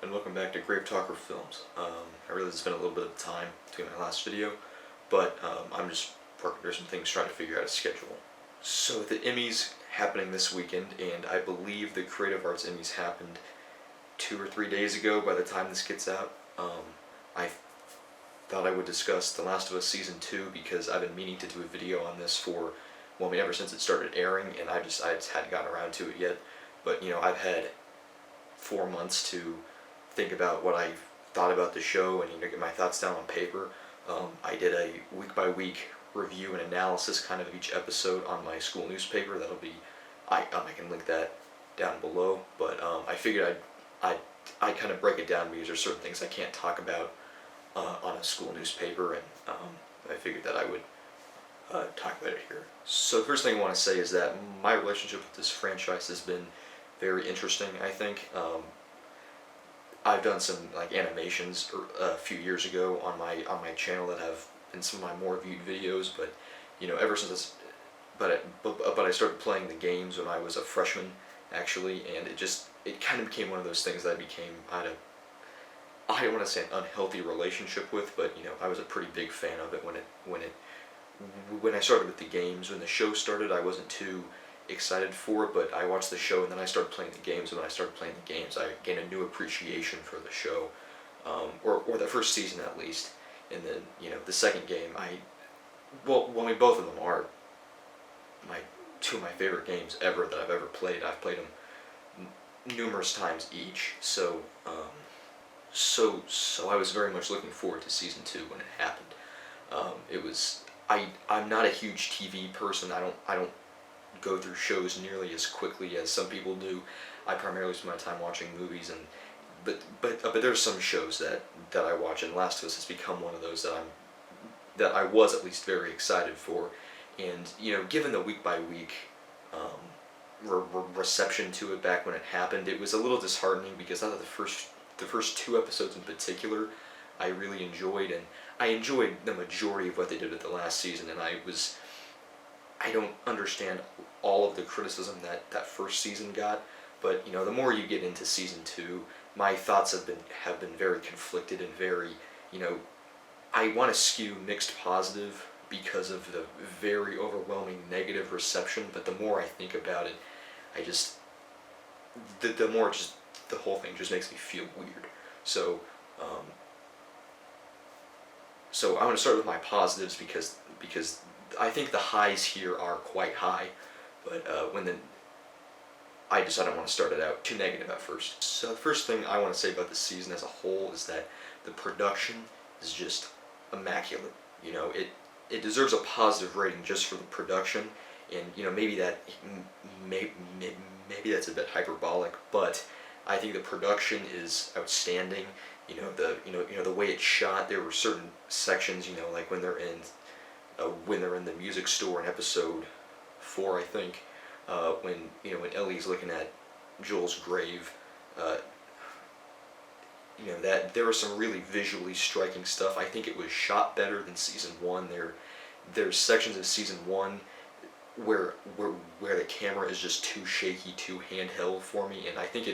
and welcome back to Gravetalker Films. I realize it's been a little bit of time between my last video, but I'm just working through some things trying to figure out a schedule. So the Emmys happening this weekend, and I believe the Creative Arts Emmys happened 2 or 3 days ago by the time this gets out. I thought I would discuss The Last of Us Season 2 because I've been meaning to do a video on this for, well, ever since it started airing, and I just hadn't gotten around to it yet. But, you know, I've had 4 months to think about what I thought about the show and, you know, get my thoughts down on paper. I did a week-by-week review and analysis kind of each episode on my school newspaper. That'll be, I can link that down below, but I figured I'd kind of break it down because there's certain things I can't talk about on a school newspaper, and I figured that I would talk about it here. So the first thing I want to say is that my relationship with this franchise has been very interesting, I think. I've done some like animations a few years ago on my channel that have been some of my more viewed videos, but you know, ever since this, but I started playing the games when I was a freshman actually, and it kind of became one of those things that I don't want to say an unhealthy relationship with, but you know, I was a pretty big fan of it when I started with the games. When the show started, I wasn't too excited for it, but I watched the show and then I started playing the games, and when I started playing the games I gained a new appreciation for the show, or the first season at least. And then, you know, the second game, both of them are two of my favorite games ever that I've ever played. I've played them numerous times each, so I was very much looking forward to season 2 when it happened. I'm not a huge TV person. I don't go through shows nearly as quickly as some people do. I primarily spend my time watching movies, and but there's some shows that I watch, and Last of Us has become one of those that I was at least very excited for. And you know, given the week by week reception to it back when it happened, it was a little disheartening because out of the first 2 episodes in particular I really enjoyed, and I enjoyed the majority of what they did at the last season, and I don't understand all of the criticism that first season got, but you know, the more you get into season 2, my thoughts have been very conflicted and very, you know, I want to skew mixed positive because of the very overwhelming negative reception, but the more I think about it, the more just the whole thing just makes me feel weird. So I want to start with my positives because I think the highs here are quite high, but I don't want to start it out too negative at first. So the first thing I want to say about the season as a whole is that the production is just immaculate. You know, it deserves a positive rating just for the production, and you know, maybe that's a bit hyperbolic, but I think the production is outstanding. You know, the way it's shot. There were certain sections, you know, like when they're in the music store in episode 4, I think, when Ellie's looking at Joel's grave, you know, that there was some really visually striking stuff. I think it was shot better than season 1. There's sections of season 1 where the camera is just too shaky, too handheld for me, and I think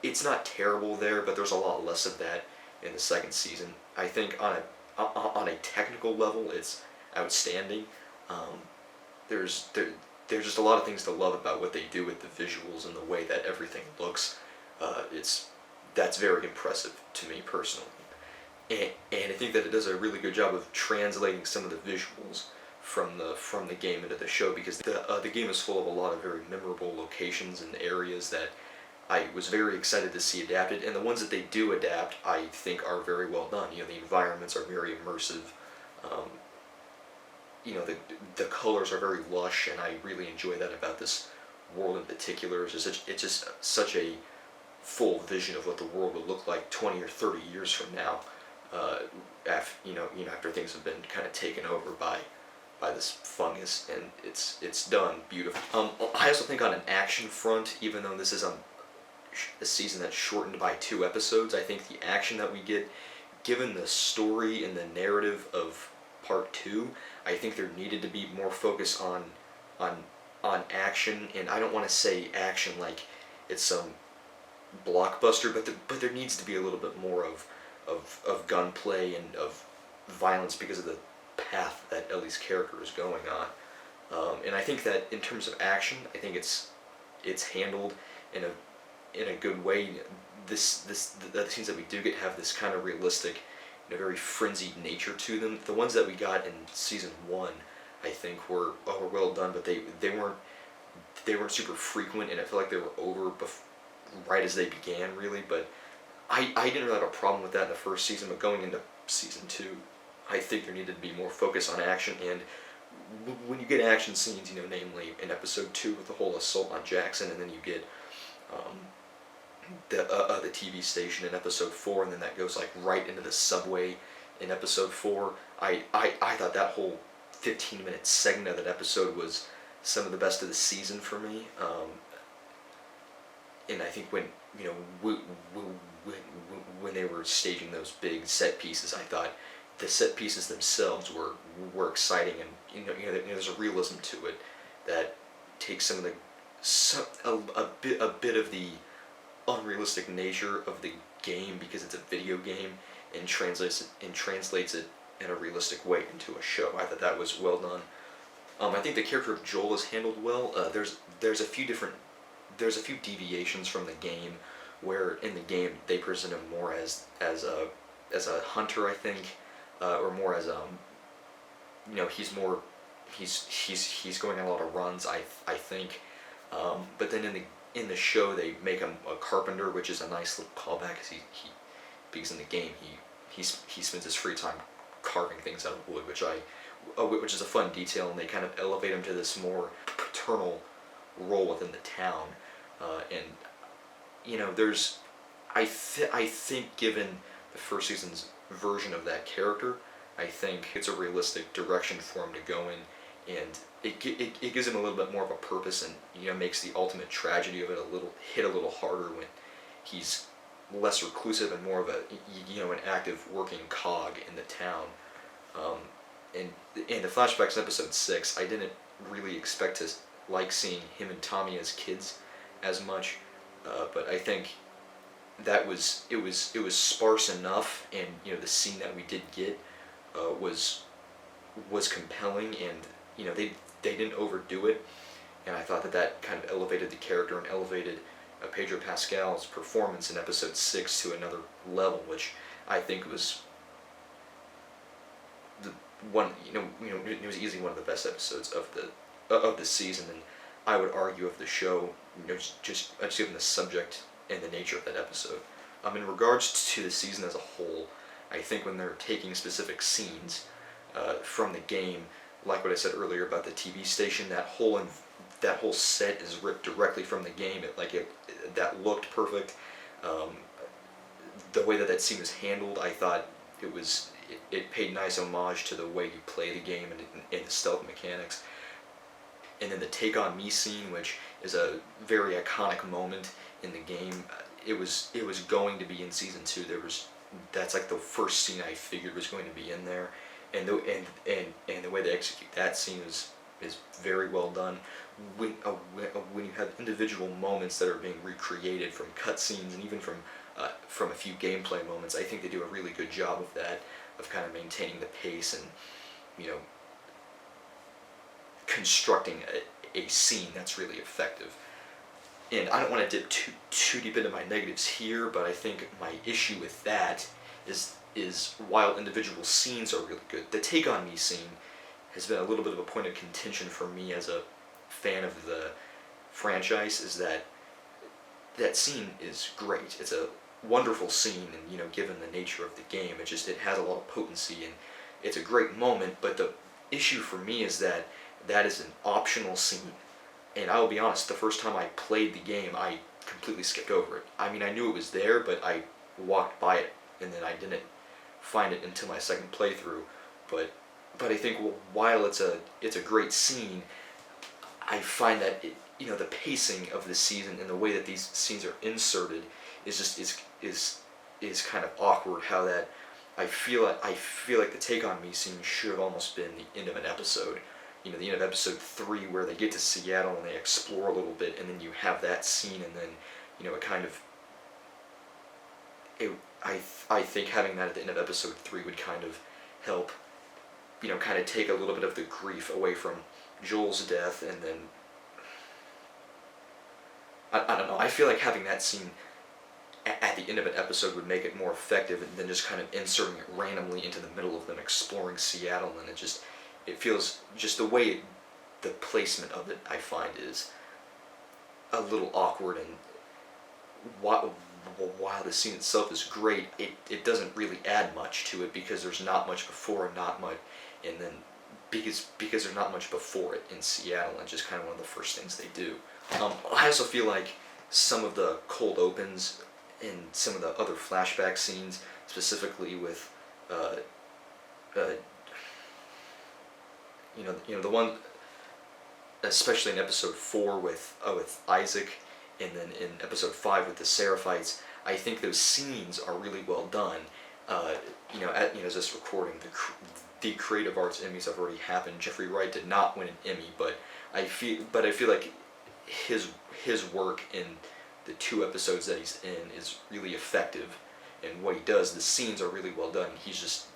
it's not terrible there, but there's a lot less of that in the second season. I think on a technical level, it's outstanding. There's just a lot of things to love about what they do with the visuals and the way that everything looks. That's very impressive to me personally, and I think that it does a really good job of translating some of the visuals from the game into the show, because the game is full of a lot of very memorable locations and areas that I was very excited to see adapted, and the ones that they do adapt I think are very well done. You know, the environments are very immersive. You know, the colors are very lush, and I really enjoy that about this world in particular. It's just such a full vision of what the world would look like 20 or 30 years from now, after things have been kind of taken over by this fungus, and it's done beautifully. I also think on an action front, even though this is a season that's shortened by 2 episodes, I think the action that we get, given the story and the narrative of part 2, I think there needed to be more focus on action, and I don't want to say action like it's some blockbuster, but there needs to be a little bit more of gunplay and of violence because of the path that Ellie's character is going on. And I think that in terms of action, I think it's handled in a good way. The scenes that we do get have this kind of realistic, very frenzied nature to them. The ones that we got in season 1, I think, were well done, but they weren't super frequent, and it felt like they were over right as they began, really. But I didn't really have a problem with that in the first season, but going into season 2, I think there needed to be more focus on action. And when you get action scenes, namely in episode 2 with the whole assault on Jackson, and then you get the TV station in episode 4, and then that goes like right into the subway in episode 4. I thought that whole 15-minute segment of that episode was some of the best of the season for me. And I think when when they were staging those big set pieces, I thought the set pieces themselves were exciting, and there's a realism to it that takes some of a bit of the unrealistic nature of the game, because it's a video game, and translates it in a realistic way into a show. I thought that was well done. I think the character of Joel is handled well. There's a few deviations from the game, where in the game they present him more as a hunter, I think, or more as he's going on a lot of runs, I think. But then in the show they make him a carpenter, which is a nice little callback, because in the game he spends his free time carving things out of wood, which is a fun detail, and they kind of elevate him to this more paternal role within the town. And I think given the first season's version of that character, I think it's a realistic direction for him to go in, and it gives him a little bit more of a purpose, and makes the ultimate tragedy of it hit a little harder when he's less reclusive and more of an active working cog in the town. And in the flashbacks in episode 6, I didn't really expect to like seeing him and Tommy as kids as much, but I think that it was sparse enough, and the scene that we did get was compelling, and they didn't overdo it, and I thought that kind of elevated the character and elevated Pedro Pascal's performance in episode 6 to another level, which I think was it was easily one of the best episodes of the season, and I would argue of the show, just given the subject and the nature of that episode. In regards to the season as a whole, I think when they're taking specific scenes from the game, like what I said earlier about the TV station, that whole set is ripped directly from the game. That looked perfect. The way that scene was handled, I thought it paid nice homage to the way you play the game and the stealth mechanics. And then the Take On Me scene, which is a very iconic moment in the game, it was going to be in season 2. That's like the first scene I figured was going to be in there, and the way they execute that scene is very well done. When you have individual moments that are being recreated from cutscenes and even from a few gameplay moments, I think they do a really good job of that, of kind of maintaining the pace and constructing a scene that's really effective. And I don't want to dip too deep into my negatives here, but I think my issue with that is while individual scenes are really good, the Take On Me scene has been a little bit of a point of contention for me as a fan of the franchise, is that scene is great. It's a wonderful scene, and given the nature of the game, it has a lot of potency, and it's a great moment, but the issue for me is that is an optional scene. And I will be honest, the first time I played the game, I completely skipped over it. I knew it was there, but I walked by it, and then I didn't find it until my second playthrough. But I think, while it's a great scene, I find that the pacing of the season and the way that these scenes are inserted is kind of awkward. How that I feel like the Take On Me scene should have almost been the end of an episode. The end of episode 3, where they get to Seattle and they explore a little bit, and then you have that scene, and then it kind of it, I think having that at the end of episode 3 would kind of help, kind of take a little bit of the grief away from Joel's death, and then I don't know. I feel like having that scene at the end of an episode would make it more effective than just kind of inserting it randomly into the middle of them exploring Seattle, and it feels just the placement of it, I find, is a little awkward, and while the scene itself is great, it doesn't really add much to it because there's not much before and not much, and then because there's not much before it in Seattle, and just kind of one of the first things they do. I also feel like some of the cold opens in some of the other flashback scenes, specifically with, the one, especially in episode 4 with Isaac, and then in episode 5 with the Seraphites, I think those scenes are really well done. As this recording, the Creative Arts Emmys have already happened. Jeffrey Wright did not win an Emmy, but I feel like his work in the 2 episodes that he's in is really effective, and what he does, the scenes are really well done. He's just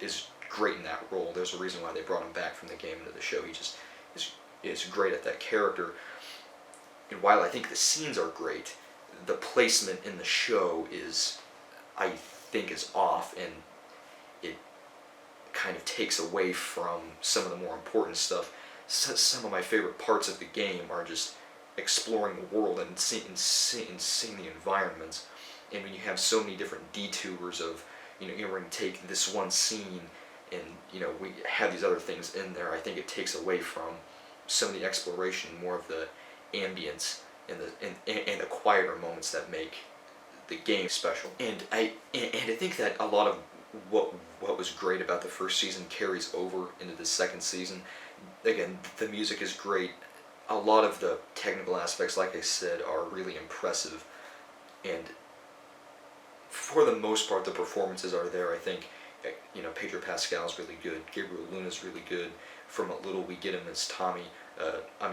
is great in that role. There's a reason why they brought him back from the game into the show. He just is great at that character. And while I think the scenes are great, the placement in the show I think is off, and it kind of takes away from some of the more important stuff. Some of my favorite parts of the game are just exploring the world and seeing the environments. And when you have so many different detours of, we're going to take this one scene and, we have these other things in there, I think it takes away from some of the exploration, more of the ambience and the quieter moments that make the game special. And I think that a lot of what was great about the first season carries over into the second season. Again, the music is great. A lot of the technical aspects, like I said, are really impressive. And for the most part, the performances are there. I think, Pedro Pascal's really good. Gabriel Luna's really good. From what little we get him as Tommy.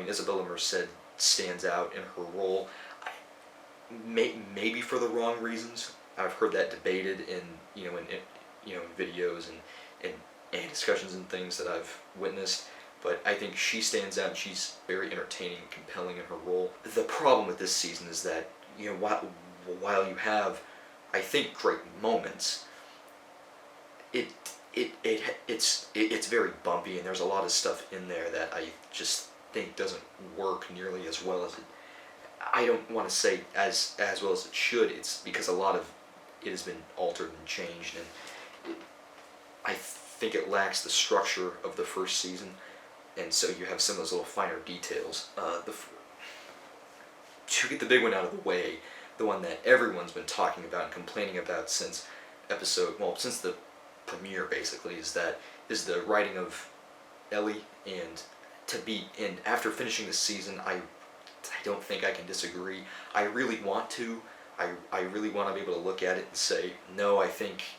Isabella Merced stands out in her role. Maybe for the wrong reasons. I've heard that debated in videos and discussions and things that I've witnessed. But I think she stands out, and she's very entertaining and compelling in her role. The problem with this season is that, while you have, I think, great moments, it's very bumpy, and there's a lot of stuff in there that I just think doesn't work nearly as well as it. I don't want to say as well as it should. It's because a lot of it has been altered and changed, and I think it lacks the structure of the first season. And so you have some of those little finer details. To get the big one out of the way, the one that everyone's been talking about and complaining about since the premiere, basically, is the writing of Ellie. And after finishing the season, I don't think I can disagree. I really want to. I really want to be able to look at it and say, no, I think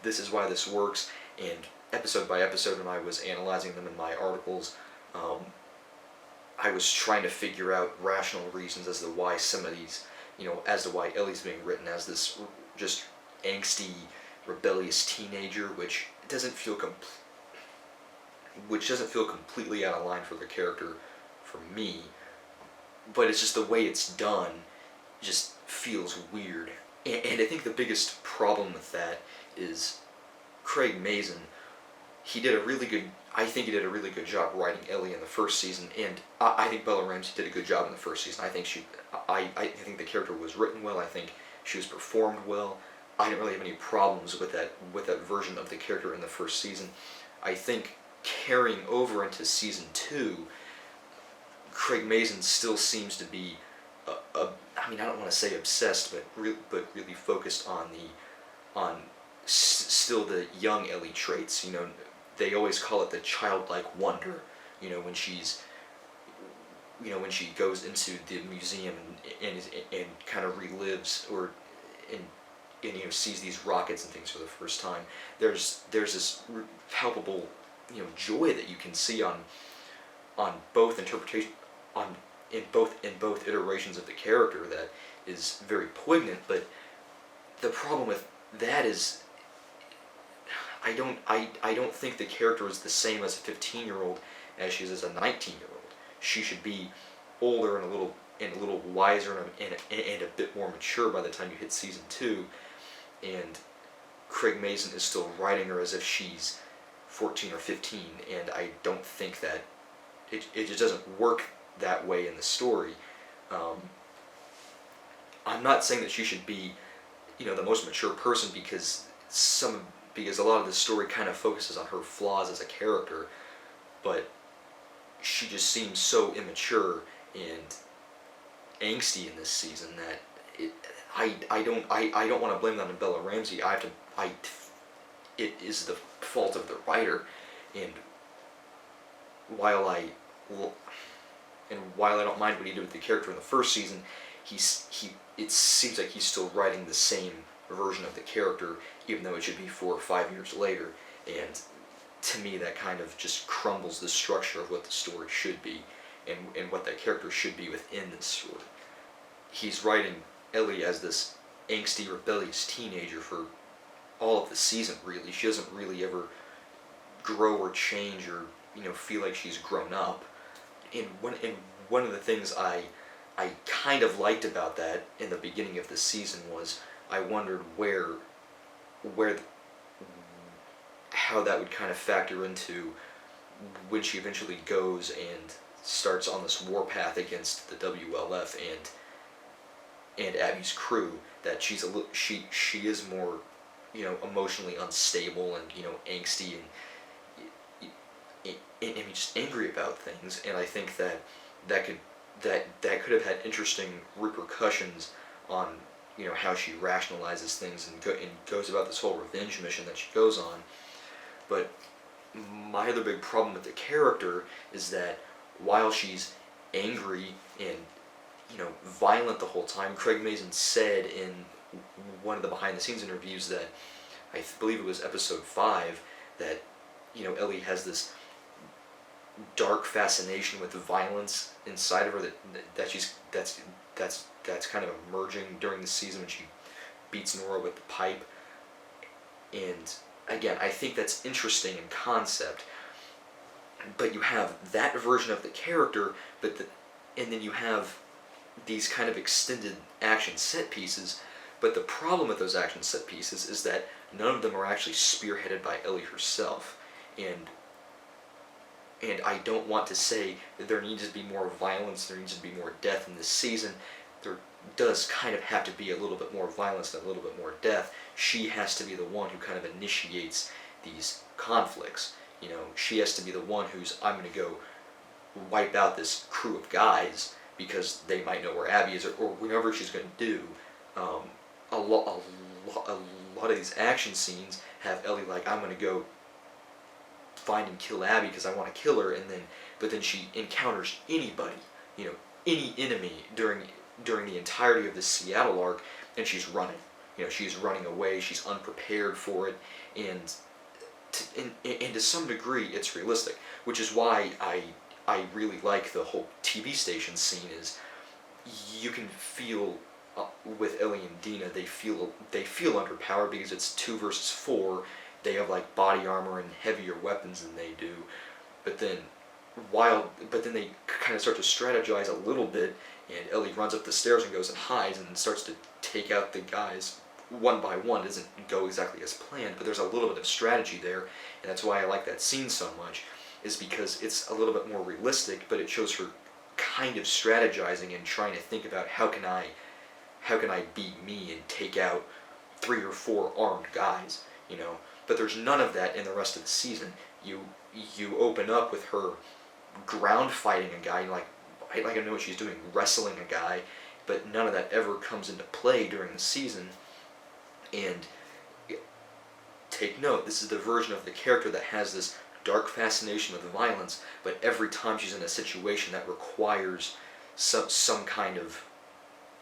this is why this works. And episode by episode, when I was analyzing them in my articles, I was trying to figure out rational reasons as to why some of these, as to why Ellie's being written as this just angsty, rebellious teenager, which doesn't feel completely out of line for the character for me. But it's just the way it's done just feels weird. And I think the biggest problem with that is Craig Mazin. I think he did a really good job writing Ellie in the first season, and I think Bella Ramsey did a good job in the first season. I think the character was written well. I think she was performed well. I didn't really have any problems with that version of the character in the first season. I think carrying over into season 2, Craig Mazin still seems to be, I don't want to say obsessed, but really focused on still the young Ellie traits. They always call it the childlike wonder. When she goes into the museum and kind of relives and sees these rockets and things for the first time. There's this palpable joy that you can see on both interpretation in both iterations of the character that is very poignant, but the problem with that is I don't think the character is the same as a 15-year-old as she is as a 19-year-old. She should be older and a little wiser and a bit more mature by the time you hit season 2. And Craig Mazin is still writing her as if she's 14 or 15, and I don't think that it just doesn't work that way in the story. I'm not saying that she should be, the most mature person because a lot of the story kind of focuses on her flaws as a character, but she just seems so immature and angsty in this season that I don't want to blame that on Bella Ramsey. It is the fault of the writer, and while I don't mind what he did with the character in the first season, it seems like he's still writing the same version of the character, even though it should be 4 or 5 years later. And to me, that kind of just crumbles the structure of what the story should be, and what that character should be within this story. He's writing Ellie as this angsty, rebellious teenager for all of the season, really. She doesn't really ever grow or change or feel like she's grown up. And one of the things I kind of liked about that in the beginning of the season was I wondered how that would kind of factor into when she eventually goes and starts on this warpath against the WLF and Abby's crew, that she is more emotionally unstable and angsty and just angry about things. And I think that could have had interesting repercussions on how she rationalizes things and goes about this whole revenge mission that she goes on. But my other big problem with the character is that while she's angry and violent the whole time, Craig Mazin said in one of the behind-the-scenes interviews that I believe it was episode 5 that Ellie has this dark fascination with the violence inside of her that's kind of emerging during the season when she beats Nora with the pipe. And again, I think that's interesting in concept, but you have that version of the character, and then you have these kind of extended action set pieces. But the problem with those action set pieces is that none of them are actually spearheaded by Ellie herself. And I don't want to say that there needs to be more violence, there needs to be more death in this season. There does kind of have to be a little bit more violence and a little bit more death. She has to be the one who kind of initiates these conflicts. She has to be the one who's, I'm going to go wipe out this crew of guys because they might know where Abby is, or whatever she's going to do. A lot of these action scenes have Ellie like, I'm going to go find and kill Abby because I want to kill her, but then she encounters anybody, any enemy during the entirety of the Seattle arc, and she's running. She's running away. She's unprepared for it, and to some degree, it's realistic, which is why I really like the whole TV station scene. Is you can feel with Ellie and Dina, they feel underpowered because it's 2 versus 4. They have like body armor and heavier weapons than they do, but then they kind of start to strategize a little bit, and Ellie runs up the stairs and goes and hides and starts to take out the guys one by one. It doesn't go exactly as planned, but there's a little bit of strategy there, and that's why I like that scene so much, is because it's a little bit more realistic, but it shows her kind of strategizing and trying to think about how can I beat me and take out 3 or 4 armed guys, But there's none of that in the rest of the season. You open up with her ground fighting a guy, like I know what she's doing, wrestling a guy, but none of that ever comes into play during the season. And take note, this is the version of the character that has this dark fascination with violence, but every time she's in a situation that requires some kind of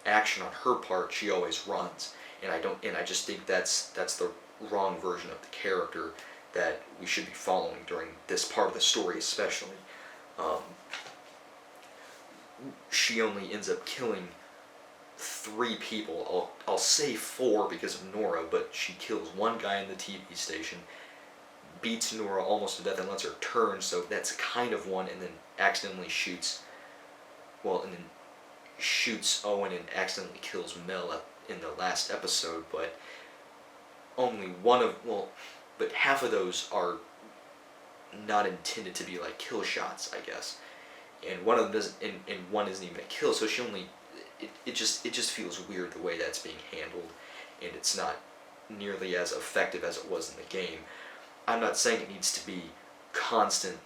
action on her part, she always runs. And I just think that's the wrong version of the character that we should be following during this part of the story, especially. She only ends up killing 3 people. I'll say 4 because of Nora, but she kills one guy in the TV station, beats Nora almost to death and lets her turn, so that's kind of one, and then accidentally shoots, and then shoots Owen and accidentally kills Mel in the last episode, but only but half of those are not intended to be like kill shots, I guess. And one of them doesn't, and one isn't even a kill, so she only, it just feels weird the way that's being handled, and it's not nearly as effective as it was in the game. I'm not saying it needs to be constant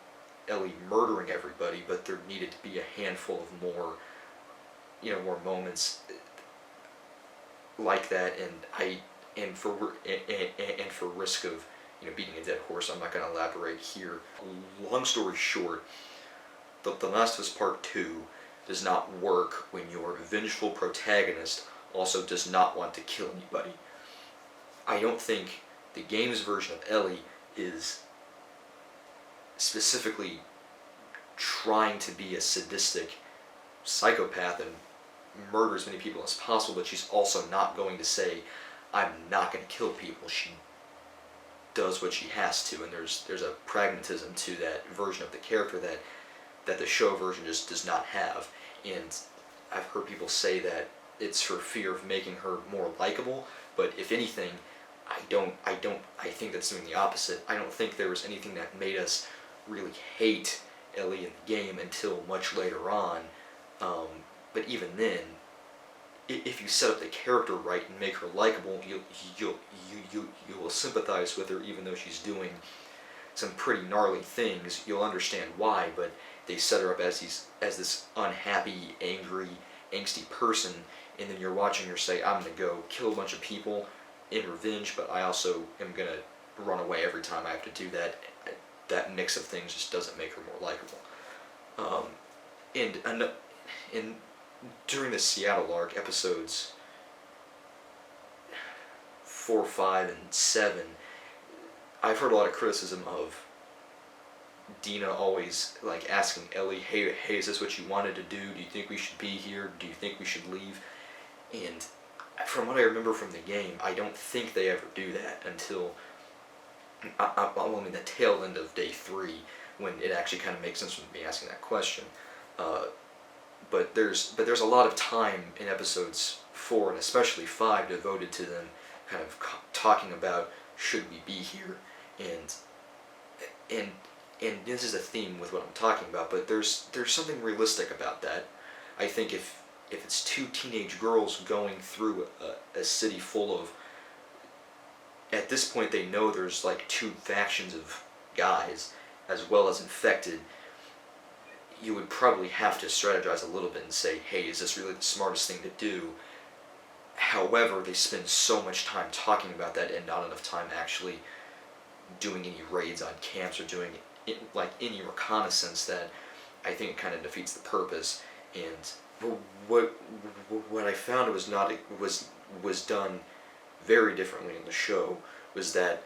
Ellie murdering everybody, but there needed to be a handful of more moments like that, and for risk of beating a dead horse, I'm not going to elaborate here. Long story short, The Last of Us Part 2 does not work when your vengeful protagonist also does not want to kill anybody. I don't think the game's version of Ellie is specifically trying to be a sadistic psychopath and murder as many people as possible, but she's also not going to say, I'm not going to kill people. She does what she has to, and there's a pragmatism to that version of the character that the show version just does not have. And I've heard people say that it's for fear of making her more likable, but if anything, I think that's doing the opposite. I don't think there was anything that made us really hate Ellie in the game until much later on. But even then, if you set up the character right and make her likable, you will sympathize with her, even though she's doing some pretty gnarly things. You'll understand why, but they set her up as this unhappy, angry, angsty person, and then you're watching her say, I'm going to go kill a bunch of people in revenge, but I also am going to run away every time I have to do that. That mix of things just doesn't make her more likable. And during the Seattle arc, episodes 4, 5, and 7, I've heard a lot of criticism of Dina always asking Ellie, hey, is this what you wanted to do? Do you think we should be here? Do you think we should leave? And from what I remember from the game, I don't think they ever do that until the tail end of day 3, when it actually kind of makes sense with me asking that question. But there's a lot of time in episodes 4 and especially 5 devoted to them kind of talking about, should we be here, and this is a theme with what I'm talking about. But there's something realistic about that. I think if it's 2 teenage girls going through a city full of, at this point they know there's 2 factions of guys as well as infected, you would probably have to strategize a little bit and say, hey, is this really the smartest thing to do? However, they spend so much time talking about that and not enough time actually doing any raids on camps or doing any reconnaissance, that I think it kind of defeats the purpose. And what I found was done very differently in the show was that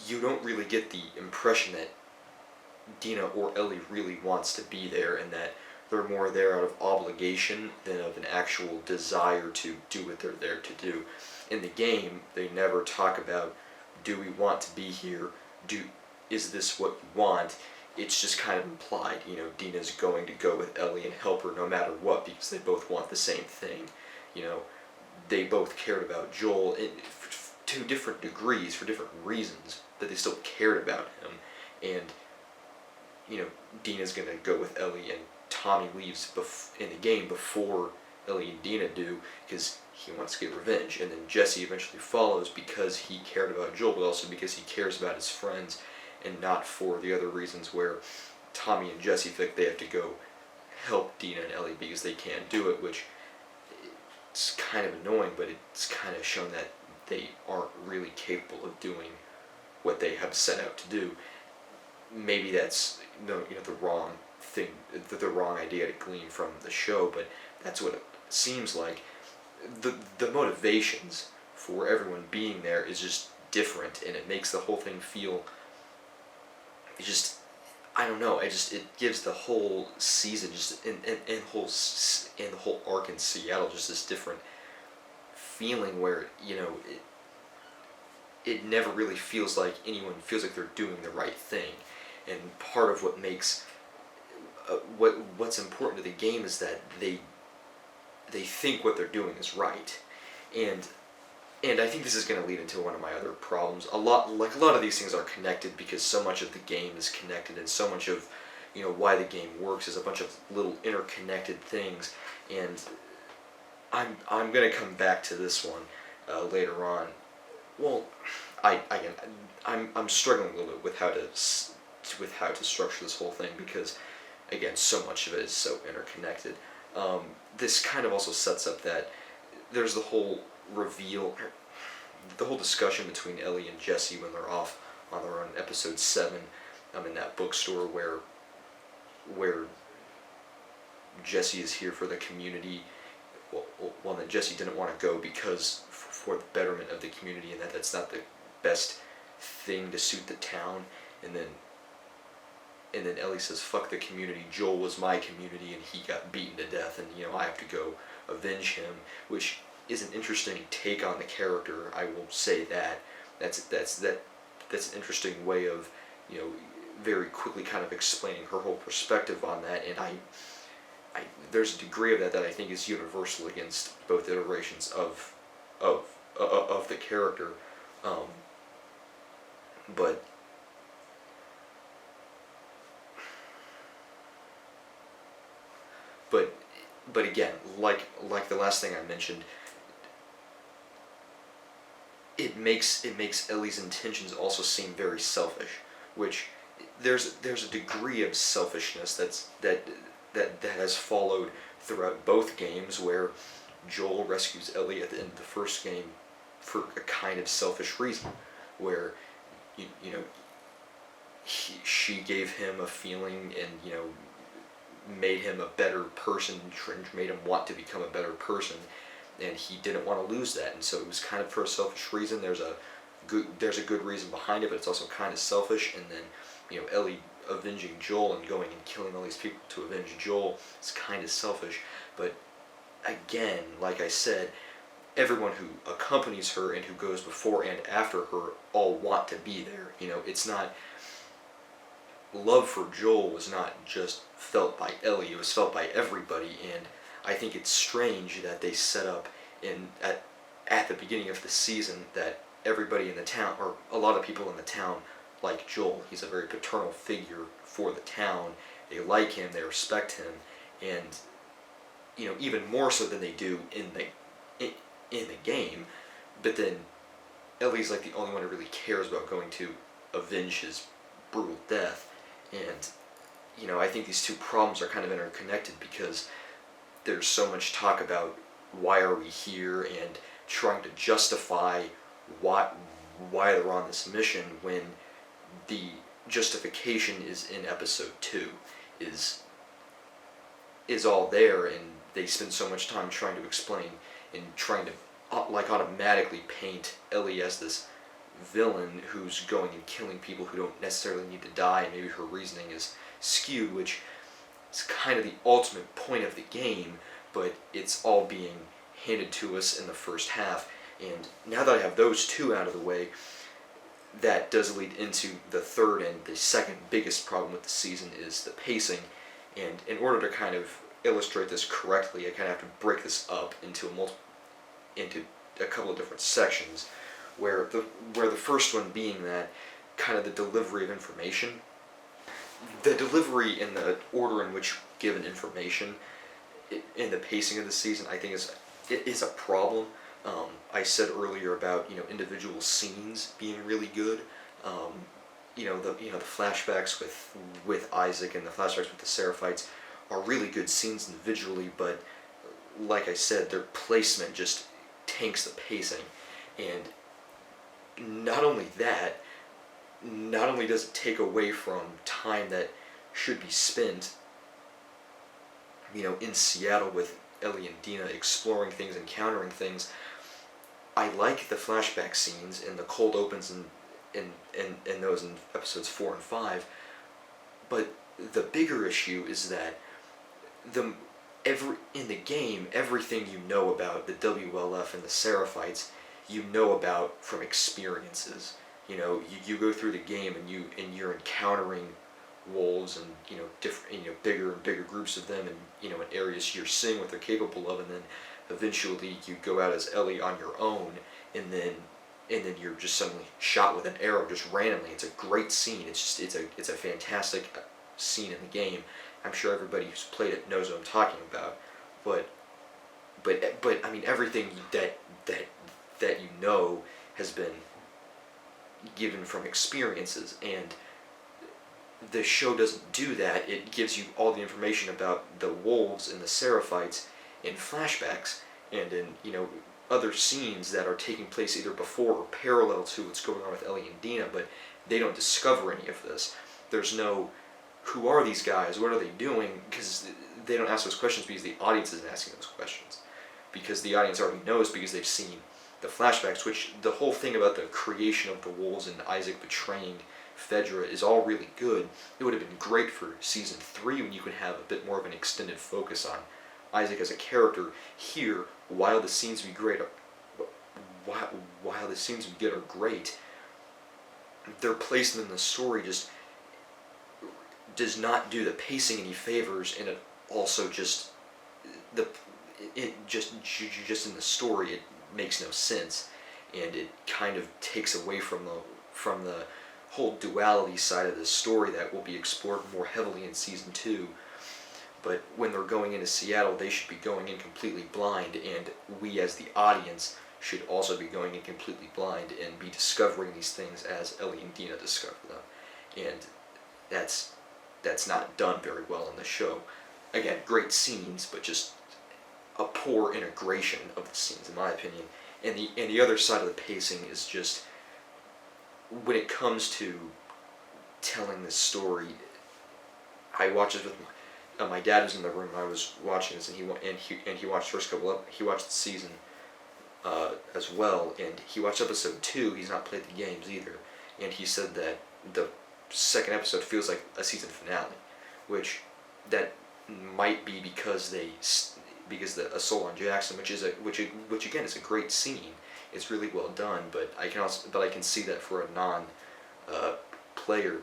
you don't really get the impression that Dina or Ellie really wants to be there, and that they're more there out of obligation than of an actual desire to do what they're there to do. In the game, they never talk about, do we want to be here? Is this what you want? It's just kind of implied. Dina's going to go with Ellie and help her no matter what, because they both want the same thing. They both cared about Joel to different degrees for different reasons, but they still cared about him. And Dina's gonna go with Ellie, and Tommy leaves in the game before Ellie and Dina do, because he wants to get revenge. And then Jesse eventually follows because he cared about Joel, but also because he cares about his friends, and not for the other reasons where Tommy and Jesse think they have to go help Dina and Ellie because they can't do it, which it's kind of annoying, but it's kind of shown that they aren't really capable of doing what they have set out to do. Maybe that's the wrong thing, the wrong idea to glean from the show, but that's what it seems like. The motivations for everyone being there is just different, and it makes the whole thing feel I don't know. It gives the whole season, just in the whole arc in Seattle, just this different feeling where, you know, it never really feels like anyone feels like they're doing the right thing. And part of what makes what's important to the game is that they think what they're doing is right. And I think this is going to lead into one of my other problems. A lot of these things are connected because so much of the game is connected, and so much of, you know, why the game works is a bunch of little interconnected things. And I'm going to come back to this one later on. Well, I'm struggling a little bit with how to structure this whole thing because, again, so much of it is so interconnected. This kind of also sets up that there's the whole reveal, the whole discussion between Ellie and Jesse when they're off on their own, episode 7, in that bookstore where Jesse is here for the community. Well, that Jesse didn't want to go because for the betterment of the community, and that's not the best thing to suit the town. And then Ellie says, "Fuck the community. Joel was my community, and he got beaten to death, and, you know, I have to go avenge him," which is an interesting take on the character. I will say that that's an interesting way of, you know, very quickly kind of explaining her whole perspective on that. And I there's a degree of that I think is universal against both iterations of the character, but again, like the last thing I mentioned, it makes Ellie's intentions also seem very selfish, which there's a degree of selfishness that has followed throughout both games, where Joel rescues Ellie at the end of the first game for a kind of selfish reason, where you know she gave him a feeling and, you know, made him a better person, made him want to become a better person, and he didn't want to lose that, and so it was kind of for a selfish reason. There's a good reason behind it, but it's also kind of selfish. And then, you know, Ellie avenging Joel and going and killing all these people to avenge Joel is kind of selfish. But again, like I said, everyone who accompanies her and who goes before and after her all want to be there. You know, it's not, love for Joel was not just felt by Ellie, it was felt by everybody. And I think it's strange that they set up at the beginning of the season that everybody in the town, or a lot of people in the town, like Joel. He's a very paternal figure for the town. They like him, they respect him, and, you know, even more so than they do in the game. But then Ellie's like the only one who really cares about going to avenge his brutal death. And, you know, I think these two problems are kind of interconnected because there's so much talk about why are we here and trying to justify why they're on this mission, when the justification is in episode 2, is all there, and they spend so much time trying to explain and trying to automatically paint Ellie as this villain who's going and killing people who don't necessarily need to die, and maybe her reasoning is skewed, which is kind of the ultimate point of the game, but it's all being handed to us in the first half. And now that I have those two out of the way, that does lead into the third and the second biggest problem with the season, is the pacing. And in order to kind of illustrate this correctly, I kind of have to break this up into a couple of different sections, where the first one being that kind of the delivery of information. The delivery in the order in which given information in the pacing of the season, I think is a problem. I said earlier about, you know, individual scenes being really good. The flashbacks with Isaac and the flashbacks with the Seraphites are really good scenes individually, but like I said, their placement just tanks the pacing. And not only does it take away from time that should be spent, you know, in Seattle with Ellie and Dina exploring things, encountering things. I like the flashback scenes and the cold opens in those in episodes 4 and 5, but the bigger issue is that in the game, everything you know about the WLF and the Seraphites, you know about from experiences. You go through the game and you're encountering wolves and different bigger and bigger groups of them, and in areas you're seeing what they're capable of, and then eventually you go out as Ellie on your own, and then you're just suddenly shot with an arrow just randomly. It's a great scene. It's a fantastic scene in the game. I'm sure everybody who's played it knows what I'm talking about, but I mean, everything that has been given from experiences, and the show doesn't do that. It gives you all the information about the wolves and the Seraphites in flashbacks and in other scenes that are taking place either before or parallel to what's going on with Ellie and Dina, but they don't discover any of this. There's no, who are these guys? What are they doing? Because they don't ask those questions because the audience isn't asking those questions. Because the audience already knows because they've seen the flashbacks, which the whole thing about the creation of the wolves and Isaac betraying Fedra is all really good. It would have been great for season 3 when you could have a bit more of an extended focus on Isaac as a character. Here, while the scenes we get are great, their placement in the story just does not do the pacing any favors, and it also just in the story it makes no sense, and it kind of takes away from the whole duality side of the story that will be explored more heavily in season 2. But when they're going into Seattle, they should be going in completely blind, and we as the audience should also be going in completely blind and be discovering these things as Ellie and Dina discover them. And that's not done very well in the show. Again, great scenes, but just a poor integration of the scenes, in my opinion. And the other side of the pacing is just, when it comes to telling this story, I watched it with my dad was in the room. I was watching this, and he watched the first couple. He watched the season as well, and he watched episode 2. He's not played the games either, and he said that the second episode feels like a season finale, which that might be because the assault on Jackson, which again is a great scene. It's really well done, but I can see that for a non player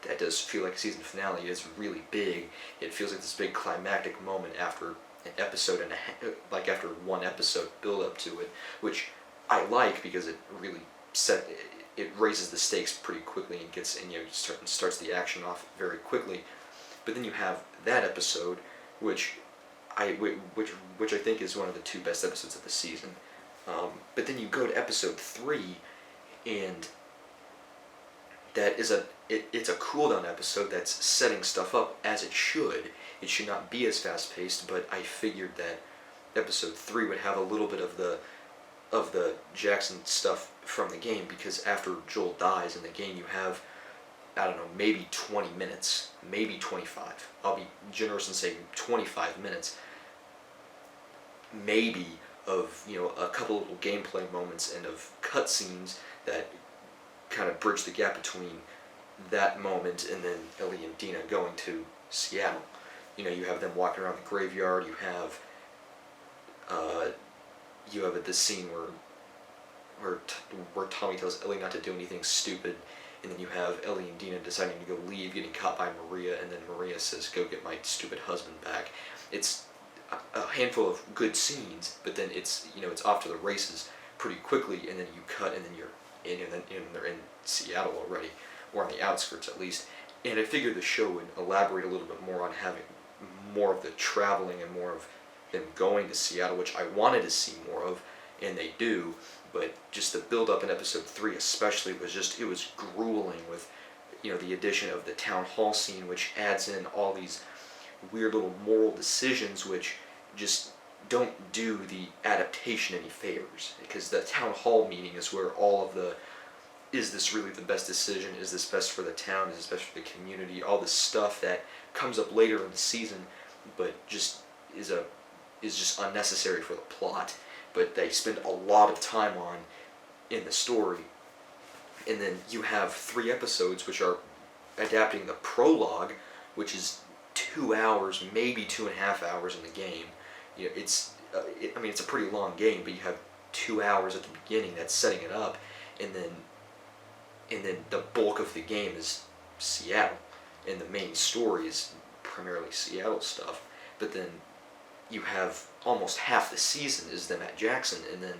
that does feel like a season finale. It's really big. It feels like this big climactic moment after an episode and like after one episode build up to it, which I like because it really it raises the stakes pretty quickly and starts the action off very quickly. But then you have that episode, which I think is one of the 2 best episodes of the season. But then you go to episode 3, and that is it's a cooldown episode that's setting stuff up as it should. It should not be as fast paced, but I figured that episode 3 would have a little bit of the Jackson stuff from the game, because after Joel dies in the game, you have, I don't know, maybe 20 minutes, maybe 25. I'll be generous and say 25 minutes, maybe, of a couple little gameplay moments and of cutscenes that kind of bridge the gap between that moment and then Ellie and Dina going to Seattle. You have them walking around the graveyard. You have this scene where Tommy tells Ellie not to do anything stupid, and then you have Ellie and Dina deciding to go leave, getting caught by Maria, and then Maria says, "Go get my stupid husband back." It's a handful of good scenes, but then it's off to the races pretty quickly, and then you cut, and then you're in, and then they're in Seattle already, or on the outskirts at least. And I figured the show would elaborate a little bit more on having more of the traveling and more of them going to Seattle, which I wanted to see more of, and they do. But just the build up in episode 3 especially it was grueling with the addition of the town hall scene, which adds in all these weird little moral decisions which just don't do the adaptation any favors, because the town hall meeting is where all of the, is this really the best decision, is this best for the town, is this best for the community, all this stuff that comes up later in the season but just is just unnecessary for the plot, but they spend a lot of time on in the story. And then you have 3 episodes which are adapting the prologue, which is 2 hours, maybe 2.5 hours in the game. It's it's a pretty long game, but you have 2 hours at the beginning that's setting it up, and then the bulk of the game is Seattle, and the main story is primarily Seattle stuff. But then you have almost half the season is them at Jackson, and then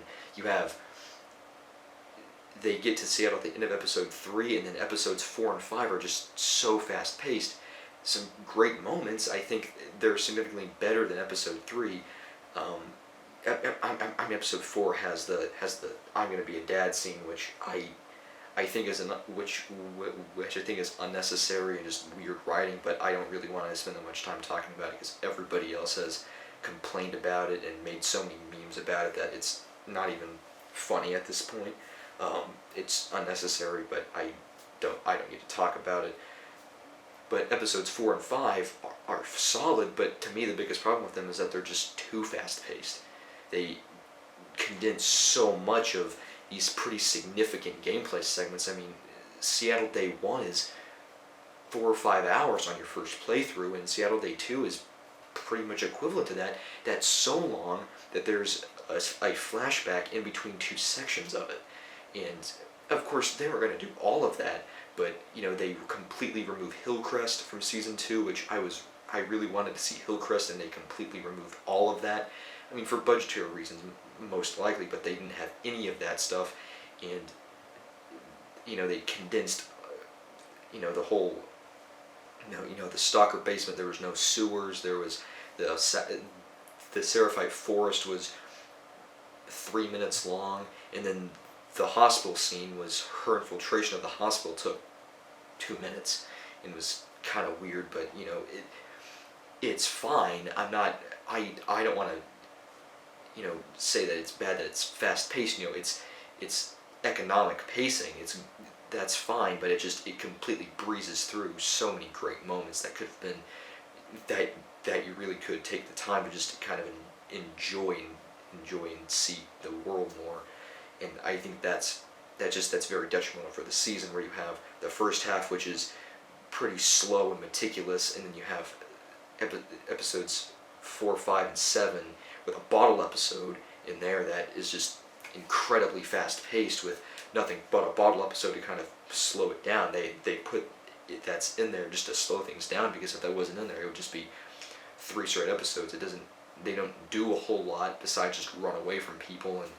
they get to Seattle at the end of episode 3, and then episodes 4 and 5 are just so fast paced. Some great moments. I think they're significantly better than episode 3. Episode 4 has the I'm gonna be a dad scene, which I think is which I think is unnecessary and just weird writing, but I don't really want to spend that much time talking about it because everybody else has complained about it and made so many memes about it that it's not even funny at this point. It's unnecessary, but I don't need to talk about it. But episodes 4 and 5 are solid, but to me the biggest problem with them is that they're just too fast-paced. They condense so much of these pretty significant gameplay segments. I mean, Seattle Day 1 is 4 or 5 hours on your first playthrough, and Seattle Day 2 is pretty much equivalent to that. That's so long that there's a flashback in between 2 sections of it. And of course they were going to do all of that, but they completely removed Hillcrest from season 2, which I really wanted to see Hillcrest, and they completely removed all of that. I mean, for budgetary reasons most likely, but they didn't have any of that stuff, and they condensed the whole the Stalker basement. There was no sewers. There was the Seraphite Forest was 3 minutes long, and then the hospital scene was her infiltration of the hospital took 2 minutes, and was kind of weird, but it's fine. I don't want to say that it's bad that it's fast paced. It's economic pacing. That's fine, but it completely breezes through so many great moments that could have been that you really could take the time to just kind of enjoy and see the world more. And I think that's very detrimental for the season, where you have the first half, which is pretty slow and meticulous, and then you have episodes 4, 5, and 7 with a bottle episode in there that is just incredibly fast paced with nothing but a bottle episode to kind of slow it down. They put that's in there just to slow things down, because if that wasn't in there, it would just be 3 straight episodes. They don't do a whole lot besides just run away from people, and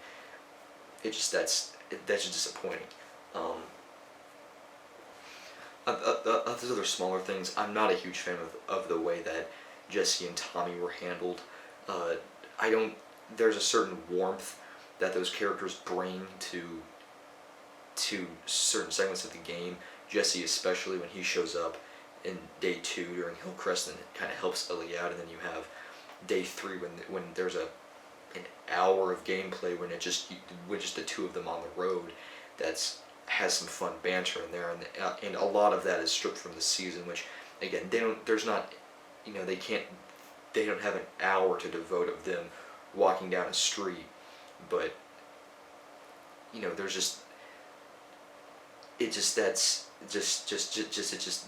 that's just disappointing. Other smaller things, I'm not a huge fan of the way that Jesse and Tommy were handled. There's a certain warmth that those characters bring to certain segments of the game. Jesse especially, when he shows up in Day 2 during Hillcrest, and it kind of helps Ellie out, and then you have Day 3 when there's an hour of gameplay when just the 2 of them on the road has some fun banter in there, and a lot of that is stripped from the season, which again they don't have an hour to devote of them walking down a street, but there's just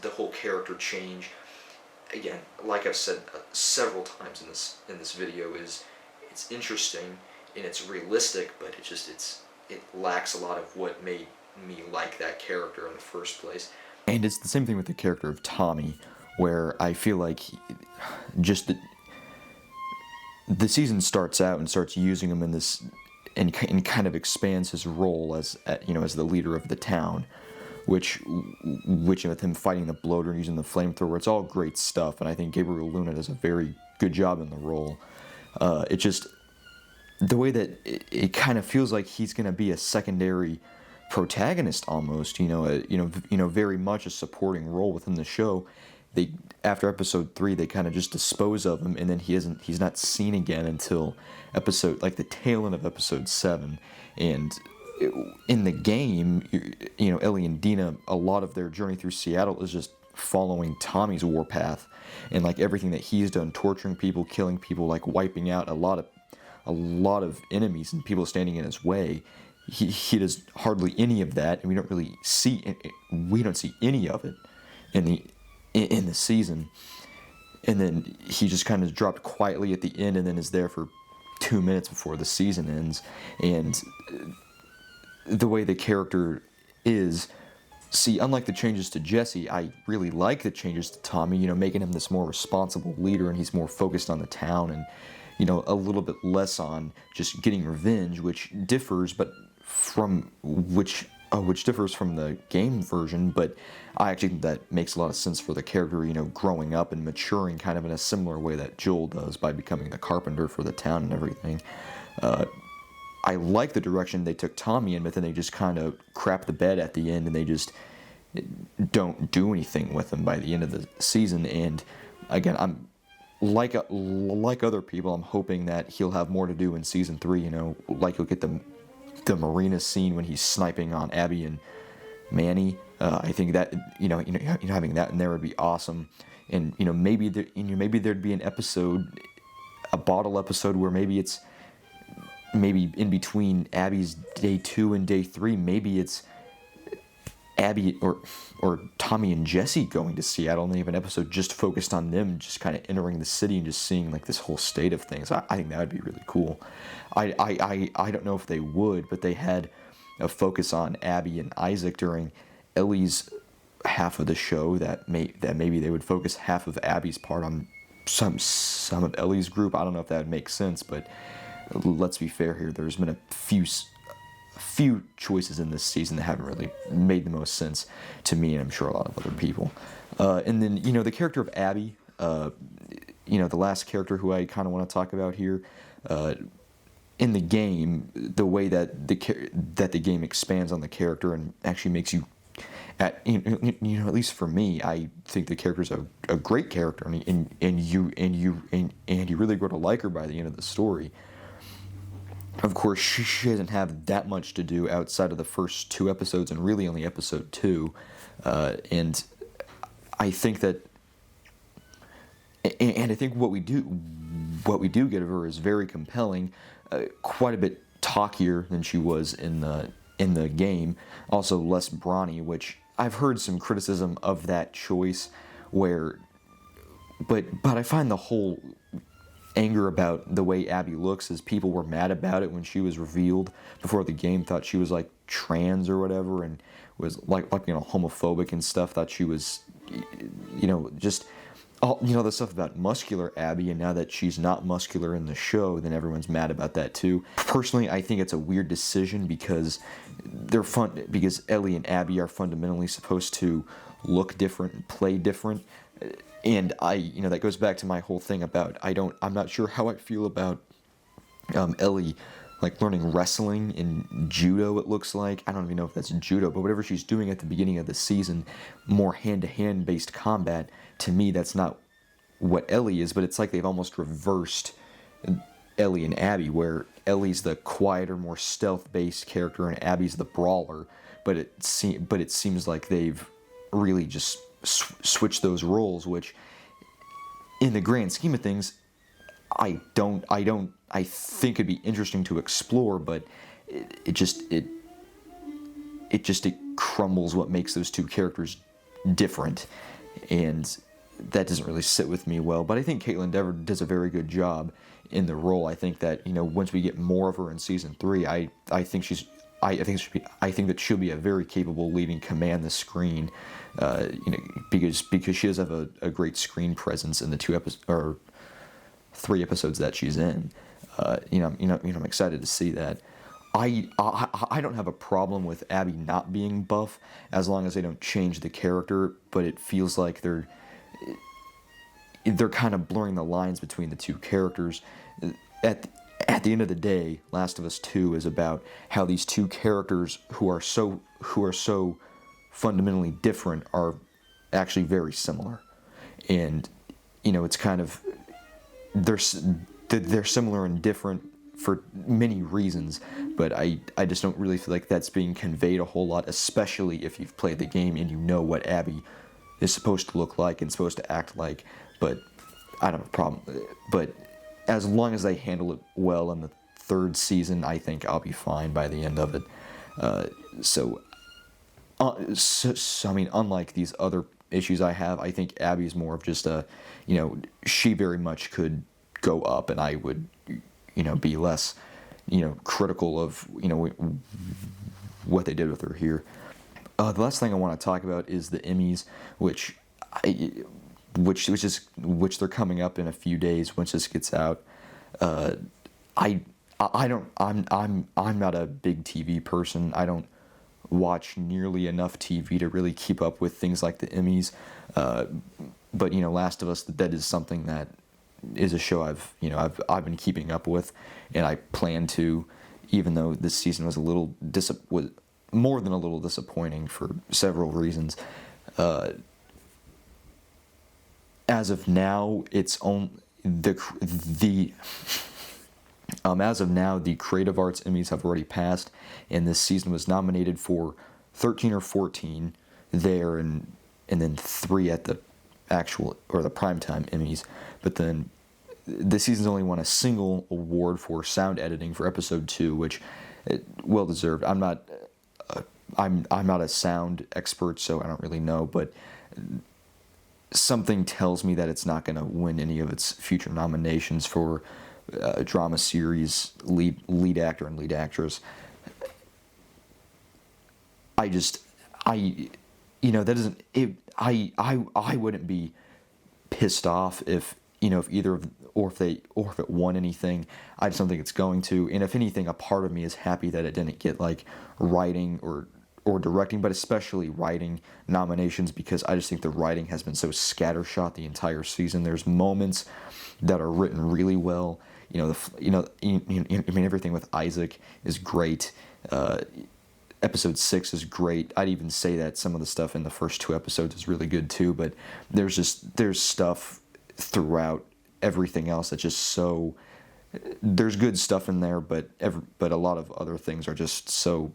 the whole character change. Again, like I've said several times in this video, it's interesting and it's realistic, but it lacks a lot of what made me like that character in the first place. And it's the same thing with the character of Tommy, where I feel like the season starts out and starts using him in this, and kind of expands his role as the leader of the town, which with him fighting the bloater and using the flamethrower, it's all great stuff, and I think Gabriel Luna does a very good job in the role. It just, the way that it kind of feels like he's going to be a secondary protagonist almost, very much a supporting role within the show. After episode 3, they kind of just dispose of him, and then he's not seen again until the tail end of episode 7. And in the game, Ellie and Dina, a lot of their journey through Seattle is just following Tommy's warpath, and like everything that he's done, torturing people, killing people, like wiping out a lot of enemies and people standing in his way. He does hardly any of that, and we don't see any of it in the season. and then he just kind of dropped quietly at the end, and then is there for 2 minutes before the season ends. And the way the character is, see, unlike the changes to Jesse, I really like the changes to Tommy, making him this more responsible leader, and he's more focused on the town, and a little bit less on just getting revenge, which differs from the game version. But I actually think that makes a lot of sense for the character, growing up and maturing kind of in a similar way that Joel does by becoming the carpenter for the town and everything. I like the direction they took Tommy in, but then they just kind of crap the bed at the end, and they just don't do anything with him by the end of the season. And again, I'm like other people, I'm hoping that he'll have more to do in season 3. Like he'll get the marina scene when he's sniping on Abby and Manny. I think that having that in there would be awesome. And maybe there'd be an episode, a bottle episode, where maybe it's in between Abby's day 2 and day 3. Maybe it's Abby or Tommy and Jesse going to Seattle, and they have an episode just focused on them just kind of entering the city and just seeing like this whole state of things. I think that would be really cool. I don't know if they would, but they had a focus on Abby and Isaac during Ellie's half of the show, that maybe they would focus half of Abby's part on some of Ellie's group. I don't know if that would make sense, but let's be fair here. There's been a few choices in this season that haven't really made the most sense to me, and I'm sure a lot of other people. And then the character of Abby, the last character who I kind of want to talk about here, in the game, the way that the game expands on the character and actually makes you, at least for me, I think the character's a great character, and you really grow to like her by the end of the story. Of course, she doesn't have that much to do outside of the first 2 episodes, and really only episode 2. And I think what we do get of her is very compelling, quite a bit talkier than she was in the game. Also less brawny, which I've heard some criticism of that choice. But I find the whole anger about the way Abby looks is people were mad about it when she was revealed before the game, thought she was like trans or whatever, and was like homophobic and stuff, thought she was just all the stuff about muscular Abby, and now that she's not muscular in the show, then everyone's mad about that too. Personally, I think it's a weird decision because because Ellie and Abby are fundamentally supposed to look different and play different. And that goes back to my whole thing about I'm not sure how I feel about Ellie like learning wrestling and judo. It looks like, I don't even know if that's judo, but whatever she's doing at the beginning of the season, more hand-to-hand based combat, to me that's not what Ellie is. But it's like they've almost reversed Ellie and Abby, where Ellie's the quieter, more stealth-based character, and Abby's the brawler. But it seems like they've really just switch those roles, which in the grand scheme of things I think it'd be interesting to explore, but it crumbles what makes those 2 characters different, and that doesn't really sit with me well. But I think Caitlin Dever does a very good job in the role. I think that once we get more of her in season 3, I think that she'll be a very capable leading command the screen, because she does have a great screen presence in the 3 episodes that she's in. I'm excited to see that. I don't have a problem with Abby not being buff as long as they don't change the character, but it feels like they're kind of blurring the lines between the 2 characters. At the end of the day, Last of Us 2 is about how these 2 characters who are so fundamentally different are actually very similar, and it's kind of they're similar and different for many reasons, but I just don't really feel like that's being conveyed a whole lot, especially if you've played the game and you know what Abby is supposed to look like and supposed to act like. But I don't have a problem. But as long as they handle it well in the 3rd season, I think I'll be fine by the end of it. So I mean, unlike these other issues I have. I think Abby's more of just a, she very much could go up, and I would, be less, critical of, what they did with her here. The last thing I want to talk about is the Emmys, which they're coming up in a few days once this gets out. I'm not a big TV person. I don't watch nearly enough TV to really keep up with things like the Emmys. But Last of Us, that is something that is a show I've been keeping up with, and I plan to, even though this season was was more than a little disappointing for several reasons. As of now, as of now, the Creative Arts Emmys have already passed, and this season was nominated for 13 or 14 there, and then 3 at the actual, or the primetime Emmys. But then this season's only won a single award for sound editing for episode 2, which, well deserved. I'm not a sound expert, so I don't really know, but something tells me that it's not going to win any of its future nominations for drama series, lead actor and lead actress. I wouldn't be pissed off if it won anything. I just don't think it's going to. And if anything, a part of me is happy that it didn't get like writing or directing, but especially writing nominations, because I just think the writing has been so scattershot the entire season. There's moments that are written really well. Everything with Isaac is great. Episode 6 is great. I'd even say that some of the stuff in the first 2 episodes is really good too, but there's stuff throughout everything else that's just so, there's good stuff in there, but a lot of other things are just so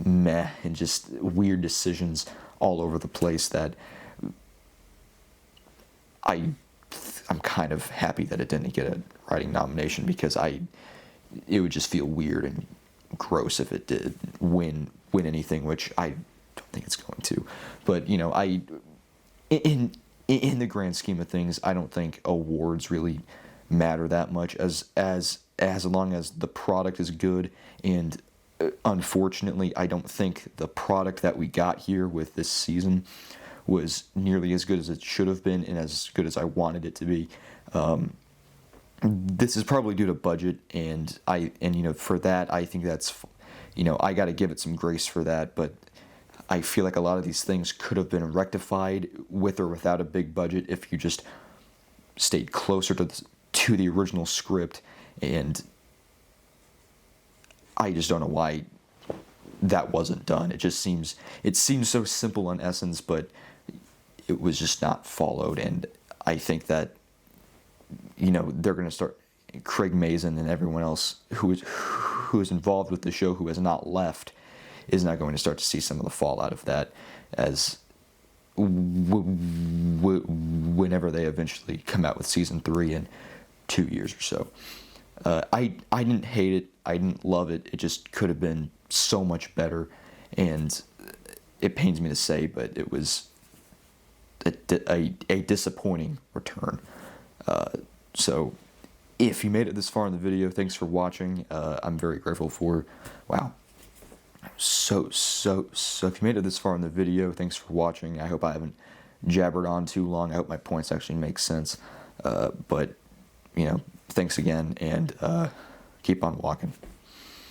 meh, and just weird decisions all over the place that I'm kind of happy that it didn't get a writing nomination, because it would just feel weird and gross if it did win anything, which I don't think it's going to. But in the grand scheme of things, I don't think awards really matter that much, as long as the product is good. And unfortunately, I don't think the product that we got here with this season was nearly as good as it should have been, and as good as I wanted it to be. This is probably due to budget, and for that, I think that's, I got to give it some grace for that. But I feel like a lot of these things could have been rectified with or without a big budget if you just stayed closer to the original script. And I just don't know why that wasn't done. It seems so simple in essence, but it was just not followed. And I think that they're going to start, Craig Mazin and everyone else who is involved with the show who has not left is not going to start to see some of the fallout of that, as whenever they eventually come out with season 3 in 2 years or so. I didn't hate it. I didn't love it. It just could have been so much better, and it pains me to say, but it was a disappointing return. So if you made it this far in the video, thanks for watching. I'm very grateful for, wow. So if you made it this far in the video, thanks for watching. I hope I haven't jabbered on too long. I hope my points actually make sense. But thanks again, and keep on walking.